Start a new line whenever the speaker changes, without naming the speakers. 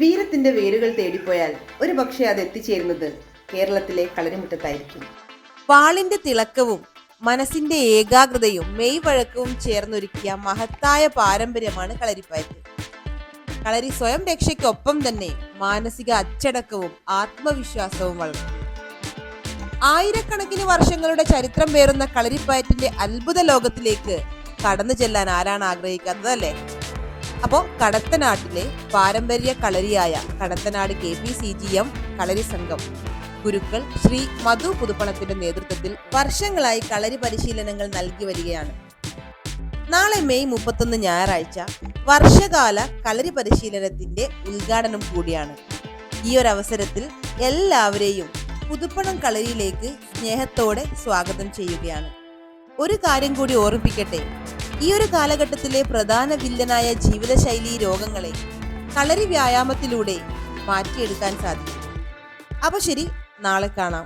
വീരത്തിന്റെ വേരുകൾ തേടിപ്പോയാൽ ഒരു പക്ഷേ അത് എത്തിച്ചേരുന്നത് കേരളത്തിലെ കളരിമുറ്റത്തായിരിക്കും.
വാളിന്റെ തിളക്കവും മനസ്സിന്റെ ഏകാഗ്രതയും മെയ്വഴക്കവും ചേർന്നൊരുക്കിയ മഹത്തായ പാരമ്പര്യമാണ് കളരിപ്പയറ്റ്. കളരി സ്വയം രക്ഷയ്ക്കൊപ്പം തന്നെ മാനസിക അച്ചടക്കവും ആത്മവിശ്വാസവും വളർത്തും. ആയിരക്കണക്കിന് വർഷങ്ങളുടെ ചരിത്രം പേറുന്ന കളരിപ്പയറ്റിന്റെ അത്ഭുത ലോകത്തിലേക്ക് കടന്നു ചെല്ലാൻ ആരാണ് ആഗ്രഹിക്കാത്തത്, അല്ലേ? അപ്പോൾ കടത്തനാട്ടിലെ പാരമ്പര്യ കളരിയായ കടത്തനാട് KPCGM കളരി സംഘം ഗുരുക്കൾ ശ്രീ മധു പുതുപ്പണത്തിന്റെ നേതൃത്വത്തിൽ വർഷങ്ങളായി കളരി പരിശീലനങ്ങൾ നൽകി വരികയാണ്. നാളെ മെയ് 31 ഞായറാഴ്ച വർഷകാല കളരി പരിശീലനത്തിന്റെ ഉദ്ഘാടനം കൂടിയാണ്. ഈ ഒരു അവസരത്തിൽ എല്ലാവരെയും പുതുപ്പണം കളരിയിലേക്ക് സ്നേഹത്തോടെ സ്വാഗതം ചെയ്യുകയാണ്. ഒരു കാര്യം കൂടി ഓർമ്മിപ്പിക്കട്ടെ, ഈ ഒരു കാലഘട്ടത്തിലെ പ്രധാന വില്ലനായ ജീവിതശൈലി രോഗങ്ങളെ കളരി വ്യായാമത്തിലൂടെ മാറ്റിയെടുക്കാൻ സാധിക്കും. അപ്പോൾ ശരി, നാളെ കാണാം.